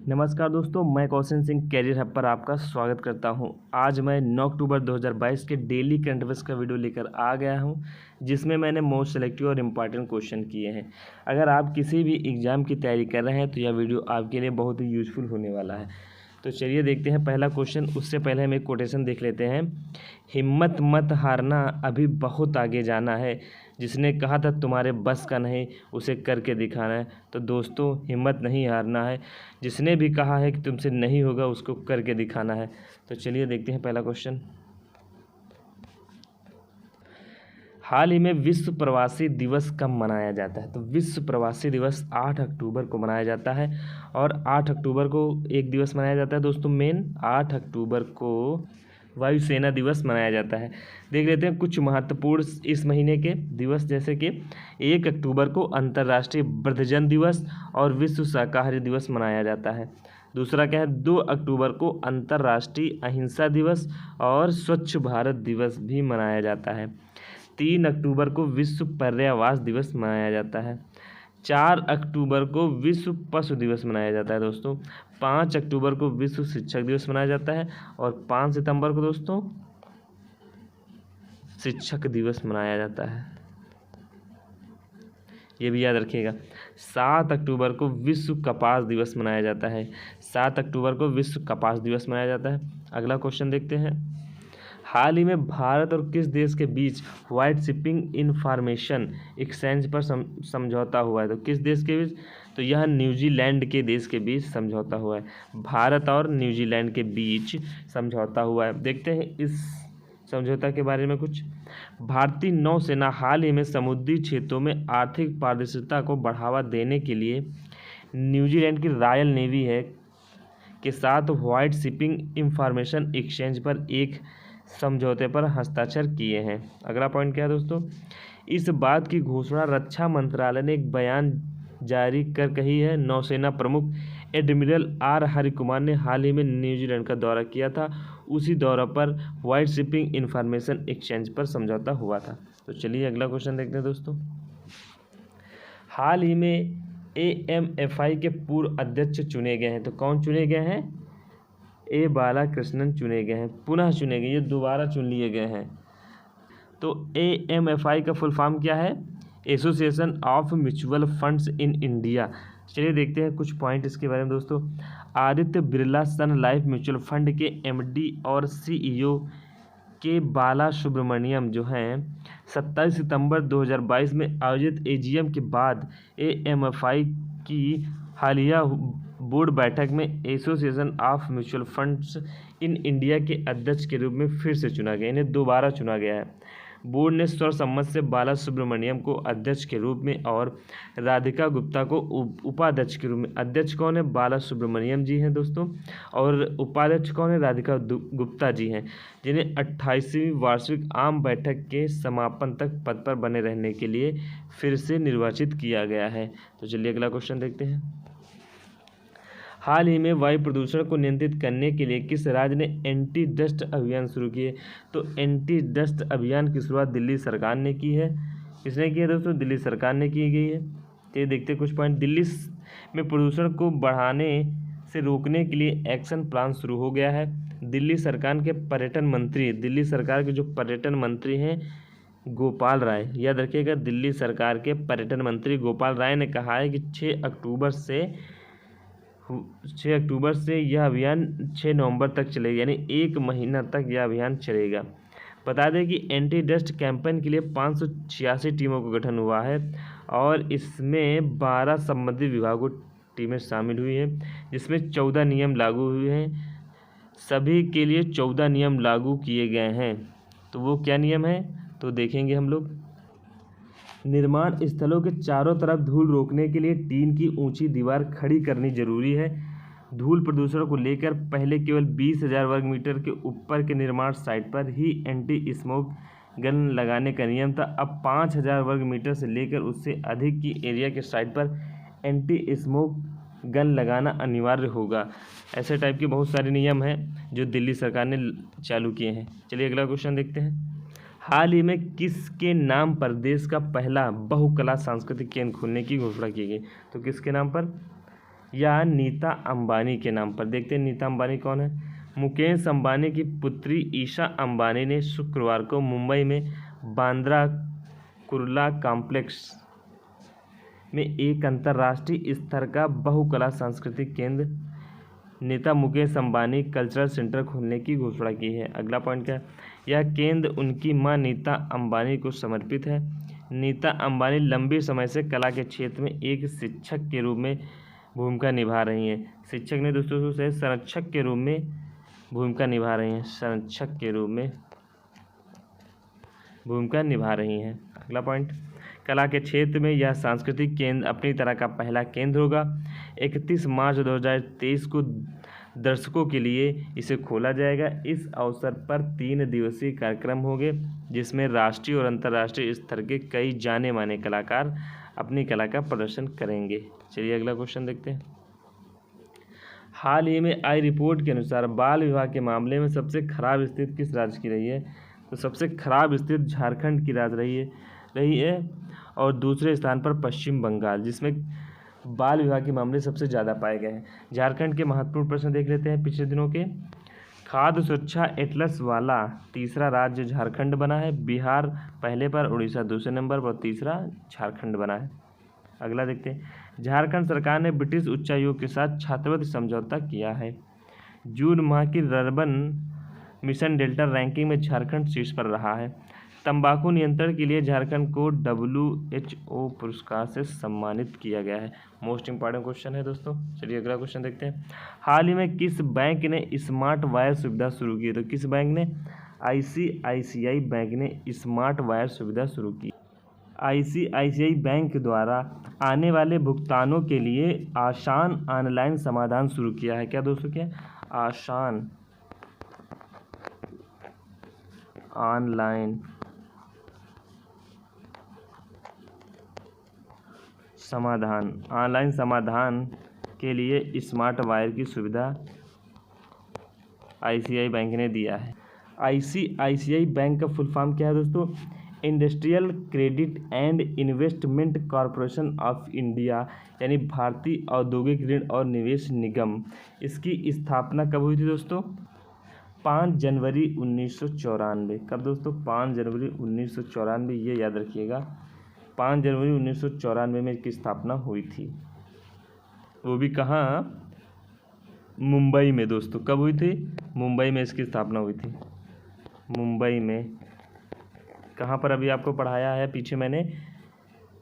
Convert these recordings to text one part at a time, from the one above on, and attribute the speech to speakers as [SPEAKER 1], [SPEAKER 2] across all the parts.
[SPEAKER 1] नमस्कार दोस्तों, मैं कौशन सिंह कैरियर हब पर आपका स्वागत करता हूं। आज मैं 9 अक्टूबर 2022 के डेली करंट अफेयर्स का वीडियो लेकर आ गया हूं, जिसमें मैंने मोस्ट सेलेक्टिव और इम्पॉर्टेंट क्वेश्चन किए हैं। अगर आप किसी भी एग्ज़ाम की तैयारी कर रहे हैं तो यह वीडियो आपके लिए बहुत ही यूज़फुल होने वाला है। तो चलिए देखते हैं पहला क्वेश्चन। उससे पहले हम एक कोटेशन देख लेते हैं। हिम्मत मत हारना, अभी बहुत आगे जाना है। जिसने कहा था तुम्हारे बस का नहीं, उसे करके दिखाना है। तो दोस्तों, हिम्मत नहीं हारना है। जिसने भी कहा है कि तुमसे नहीं होगा, उसको करके दिखाना है। तो चलिए देखते हैं पहला क्वेश्चन। हाल ही में विश्व प्रवासी दिवस कब मनाया जाता है? तो विश्व प्रवासी दिवस 8 अक्टूबर को मनाया जाता है। और 8 अक्टूबर को एक दिवस मनाया जाता है दोस्तों, मेन 8 अक्टूबर को वायुसेना दिवस मनाया जाता है। देख लेते हैं कुछ महत्वपूर्ण इस महीने के दिवस, जैसे कि 1 अक्टूबर को अंतर्राष्ट्रीय वृद्धजन दिवस और विश्व शाकाहारी दिवस मनाया जाता है। दूसरा क्या है, 2 अक्टूबर को अंतर्राष्ट्रीय अहिंसा दिवस और स्वच्छ भारत दिवस भी मनाया जाता है। 3 अक्टूबर को विश्व पर्यावरण दिवस मनाया जाता है। 4 अक्टूबर को विश्व पशु दिवस मनाया जाता है दोस्तों। 5 अक्टूबर को विश्व शिक्षक दिवस मनाया जाता है। और 5 सितंबर को दोस्तों शिक्षक दिवस मनाया जाता है, ये भी याद रखिएगा। 7 अक्टूबर को विश्व कपास दिवस मनाया जाता है। 7 अक्टूबर को विश्व कपास दिवस मनाया जाता है। अगला क्वेश्चन देखते हैं। हाल ही में भारत और किस देश के बीच व्हाइट शिपिंग इंफॉर्मेशन एक्सचेंज पर समझौता हुआ है? तो किस देश के बीच? तो यह न्यूजीलैंड के देश के बीच समझौता हुआ है। भारत और न्यूजीलैंड के बीच समझौता हुआ है। देखते हैं इस समझौता के बारे में कुछ। भारतीय नौसेना हाल ही में समुद्री क्षेत्रों में आर्थिक पारदर्शिता को बढ़ावा देने के लिए न्यूजीलैंड की रॉयल नेवी है के साथ व्हाइट शिपिंग इंफॉर्मेशन एक्सचेंज पर एक समझौते पर हस्ताक्षर किए हैं। अगला पॉइंट क्या है दोस्तों? इस बात की घोषणा रक्षा मंत्रालय ने एक बयान जारी कर कही है। नौसेना प्रमुख एडमिरल आर हरिकुमार ने हाल ही में न्यूजीलैंड का दौरा किया था। उसी दौरे पर व्हाइट शिपिंग इंफॉर्मेशन एक्सचेंज पर समझौता हुआ था। तो चलिए अगला क्वेश्चन देखते हैं दोस्तों। हाल ही में AMFI के पूर्व अध्यक्ष चुने गए हैं। तो कौन चुने गए हैं? ए बालाकृष्णन चुने गए हैं, पुनः चुने गए, ये दोबारा चुन लिए गए हैं। तो AMFI का फुल फॉर्म क्या है? Association of mutual funds in India. चलिए देखते हैं कुछ पॉइंट इसके बारे में दोस्तों। आदित्य बिरला सन लाइफ म्यूचुअल फंड के MD और CEO के बाला सुब्रमण्यम जो हैं 27 सितंबर 2022 में आयोजित AGM के बाद AMFI की हालिया बोर्ड बैठक में association of mutual funds in India के अध्यक्ष के रूप में फिर से चुना गया, इन्हें दोबारा चुना गया है। बोर्ड ने सर्वसम्मत से बाला सुब्रमण्यम को अध्यक्ष के रूप में और राधिका गुप्ता को उपाध्यक्ष के रूप में। अध्यक्ष कौन है? बाला सुब्रमण्यम जी हैं दोस्तों, और उपाध्यक्ष कौन है? राधिका गुप्ता जी हैं, जिन्हें 28वीं वार्षिक आम बैठक के समापन तक पद पर बने रहने के लिए फिर से निर्वाचित किया गया है। तो चलिए अगला क्वेश्चन देखते हैं। हाल ही में वायु प्रदूषण को नियंत्रित करने के लिए किस राज्य ने एंटी डस्ट अभियान शुरू किए? तो एंटी डस्ट अभियान की शुरुआत दिल्ली सरकार ने की है। किसने की है दोस्तों? दिल्ली सरकार ने की गई है। तो ये देखते हैं कुछ पॉइंट। दिल्ली में प्रदूषण को बढ़ाने से रोकने के लिए एक्शन प्लान शुरू हो गया है। दिल्ली सरकार के पर्यटन मंत्री, दिल्ली सरकार के जो पर्यटन मंत्री हैं गोपाल राय, याद रखिएगा, दिल्ली सरकार के पर्यटन मंत्री गोपाल राय ने कहा है कि 6 अक्टूबर से यह अभियान 6 नवंबर तक चलेगा, यानी 1 महीना तक यह अभियान चलेगा। बता दें कि एंटी डस्ट कैंपेन के लिए 586 टीमों का गठन हुआ है और इसमें 12 संबंधित विभागों टीमें शामिल हुई हैं, जिसमें 14 नियम लागू हुए हैं। सभी के लिए 14 नियम लागू किए गए हैं। तो वो क्या नियम है तो देखेंगे हम लोग। निर्माण स्थलों के चारों तरफ धूल रोकने के लिए टीन की ऊंची दीवार खड़ी करनी जरूरी है। धूल प्रदूषण को लेकर पहले केवल 20,000 वर्ग मीटर के ऊपर के निर्माण साइट पर ही एंटी स्मोक गन लगाने का नियम था। अब 5,000 वर्ग मीटर से लेकर उससे अधिक की एरिया के साइट पर एंटी स्मोक गन लगाना अनिवार्य होगा। ऐसे टाइप के बहुत सारे नियम हैं जो दिल्ली सरकार ने चालू किए हैं। चलिए अगला क्वेश्चन देखते हैं। हाल ही में किसके नाम पर देश का पहला बहुकला सांस्कृतिक केंद्र खोलने की घोषणा की गई? तो किसके नाम पर? या नीता अंबानी के नाम पर। देखते हैं नीता अंबानी कौन है। मुकेश अंबानी की पुत्री ईशा अंबानी ने शुक्रवार को मुंबई में बांद्रा कुर्ला कॉम्प्लेक्स में एक अंतर्राष्ट्रीय स्तर का बहुकला सांस्कृतिक केंद्र नेता मुकेश अंबानी कल्चरल सेंटर खोलने की घोषणा की है। अगला पॉइंट क्या है, यह केंद्र उनकी मां नीता अंबानी को समर्पित है। नीता अंबानी लंबे समय से कला के क्षेत्र में एक शिक्षक के रूप में भूमिका निभा रही हैं। शिक्षक ने दोस्तों से संरक्षक के रूप में भूमिका निभा रही हैं, संरक्षक के रूप में भूमिका निभा रही हैं। अगला पॉइंट, कला के क्षेत्र में यह सांस्कृतिक केंद्र अपनी तरह का पहला केंद्र होगा। 31 मार्च 2023 को दर्शकों के लिए इसे खोला जाएगा। इस अवसर पर 3 दिवसीय कार्यक्रम होंगे जिसमें राष्ट्रीय और अंतर्राष्ट्रीय स्तर के कई जाने माने कलाकार अपनी कला का प्रदर्शन करेंगे। चलिए अगला क्वेश्चन देखते हैं। हाल ही में आई रिपोर्ट के अनुसार बाल विवाह के मामले में सबसे खराब स्थिति किस राज्य की रही है? तो सबसे खराब स्थिति झारखंड की रही है और दूसरे स्थान पर पश्चिम बंगाल, जिसमें बाल विवाह के मामले सबसे ज़्यादा पाए गए हैं। झारखंड के महत्वपूर्ण प्रश्न देख लेते हैं पिछले दिनों के। खाद्य सुरक्षा एटलस वाला तीसरा राज्य झारखंड बना है। बिहार पहले पर, उड़ीसा दूसरे नंबर पर, तीसरा झारखंड बना है। अगला देखते हैं। झारखंड सरकार ने ब्रिटिश उच्चायोग के साथ छात्रवृत्ति समझौता किया है। जून माह की रर्बन मिशन डेल्टा रैंकिंग में झारखंड शीर्ष पर रहा है। तंबाकू नियंत्रण के लिए झारखंड को WHO पुरस्कार से सम्मानित किया गया है। मोस्ट इंपॉर्टेंट क्वेश्चन है दोस्तों। चलिए अगला क्वेश्चन देखते हैं। हाल ही में किस बैंक ने स्मार्ट वायर सुविधा शुरू की? तो किस बैंक ने? ICICI बैंक ने स्मार्ट वायर सुविधा शुरू की। ICICI बैंक द्वारा आने वाले भुगतानों के लिए आसान ऑनलाइन समाधान शुरू किया है। क्या दोस्तों? क्या आसान ऑनलाइन समाधान के लिए स्मार्ट वायर की सुविधा ICICI बैंक ने दिया है। ICICI बैंक का फुल फॉर्म क्या है दोस्तों? Industrial credit and investment corporation of India, यानी भारतीय औद्योगिक ऋण और निवेश निगम। इसकी स्थापना कब हुई थी दोस्तों? 5 जनवरी 1994। कब दोस्तों? 5 जनवरी 1994, ये याद रखिएगा। 5 जनवरी 1994 में इसकी स्थापना हुई थी। वो भी कहाँ? मुंबई में दोस्तों। कब हुई थी? मुंबई में इसकी स्थापना हुई थी। मुंबई में कहाँ पर? अभी आपको पढ़ाया है पीछे मैंने,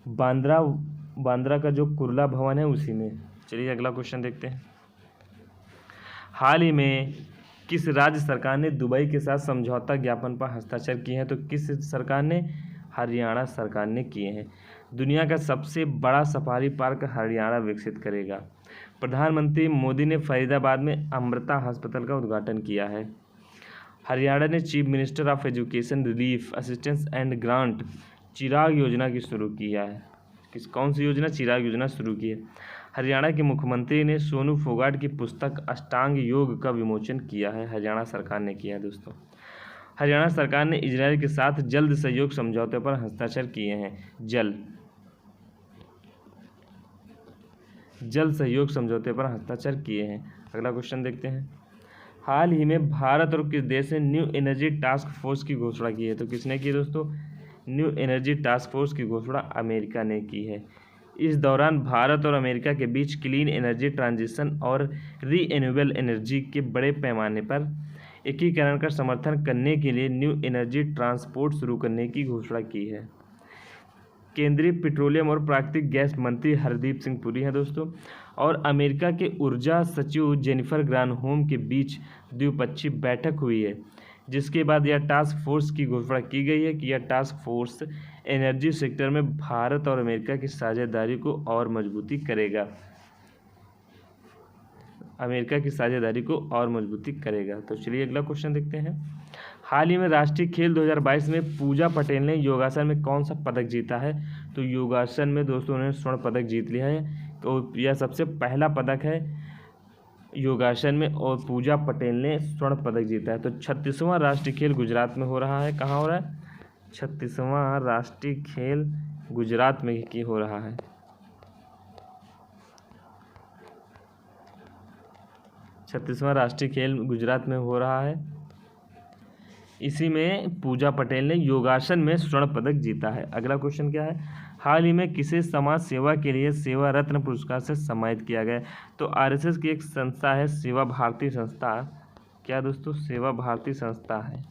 [SPEAKER 1] बांद्रा का जो कुर्ला भवन है उसी में। चलिए अगला क्वेश्चन देखते हैं। हाल ही में किस राज्य सरकार ने दुबई के साथ समझौता ज्ञापन पर हस्ताक्षर किए हैं? तो किस सरकार ने? हरियाणा सरकार ने किए हैं। दुनिया का सबसे बड़ा सफारी पार्क हरियाणा विकसित करेगा। प्रधानमंत्री मोदी ने फरीदाबाद में अमृता अस्पताल का उद्घाटन किया है। हरियाणा ने chief minister of education relief assistance and grant Chirag योजना की शुरू किया है। कौन सी योजना? चिराग योजना शुरू की है। हरियाणा के मुख्यमंत्री ने सोनू फोगाट की पुस्तक अष्टांग योग का विमोचन किया है। हरियाणा सरकार ने किया है दोस्तों। हरियाणा सरकार ने इजराइल के साथ जल्द सहयोग समझौते पर हस्ताक्षर किए हैं। जल सहयोग समझौते पर हस्ताक्षर किए हैं। अगला क्वेश्चन देखते हैं। हाल ही में भारत और किस देश ने न्यू एनर्जी टास्क फोर्स की घोषणा की है? तो किसने की दोस्तों? न्यू एनर्जी टास्क फोर्स की घोषणा अमेरिका ने की है। इस दौरान भारत और अमेरिका के बीच क्लीन एनर्जी ट्रांजिशन और रीन्यूएबल एनर्जी के बड़े पैमाने पर एकीकरण का समर्थन करने के लिए न्यू एनर्जी ट्रांसपोर्ट शुरू करने की घोषणा की है। केंद्रीय पेट्रोलियम और प्राकृतिक गैस मंत्री हरदीप सिंह पुरी हैं दोस्तों, और अमेरिका के ऊर्जा सचिव जेनिफर ग्रानहोम के बीच द्विपक्षीय बैठक हुई है, जिसके बाद यह टास्क फोर्स की घोषणा की गई है कि यह टास्क फोर्स एनर्जी सेक्टर में भारत और अमेरिका की साझेदारी को और मजबूती करेगा। तो चलिए अगला क्वेश्चन देखते हैं। हाल ही में राष्ट्रीय खेल 2022 में पूजा पटेल ने योगासन में कौन सा पदक जीता है? तो योगासन में दोस्तों उन्होंने स्वर्ण पदक जीत लिया है। तो यह सबसे पहला पदक है योगासन में, और पूजा पटेल ने स्वर्ण पदक जीता है। तो 36वां राष्ट्रीय खेल गुजरात में हो रहा है। कहाँ हो रहा है? 36वां राष्ट्रीय खेल गुजरात में हो रहा है। 36वां राष्ट्रीय खेल गुजरात में हो रहा है। इसी में पूजा पटेल ने योगासन में स्वर्ण पदक जीता है। अगला क्वेश्चन क्या है, हाल ही में किसे समाज सेवा के लिए सेवा रत्न पुरस्कार से सम्मानित किया गया? तो आरएसएस की एक संस्था है सेवा भारती संस्था। क्या दोस्तों? सेवा भारती संस्था है,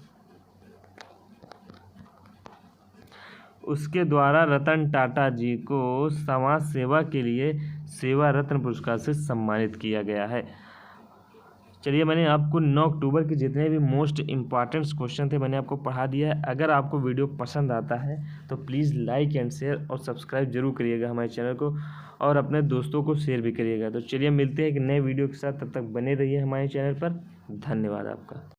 [SPEAKER 1] उसके द्वारा रतन टाटा जी को समाज सेवा के लिए सेवा रत्न पुरस्कार से सम्मानित किया गया है। चलिए, मैंने आपको 9 अक्टूबर के जितने भी मोस्ट इम्पॉर्टेंट क्वेश्चन थे मैंने आपको पढ़ा दिया है। अगर आपको वीडियो पसंद आता है तो प्लीज़ लाइक एंड शेयर और सब्सक्राइब जरूर करिएगा हमारे चैनल को, और अपने दोस्तों को शेयर भी करिएगा। तो चलिए मिलते हैं एक नए वीडियो के साथ, तब तक बने रहिए हमारे चैनल पर। धन्यवाद आपका।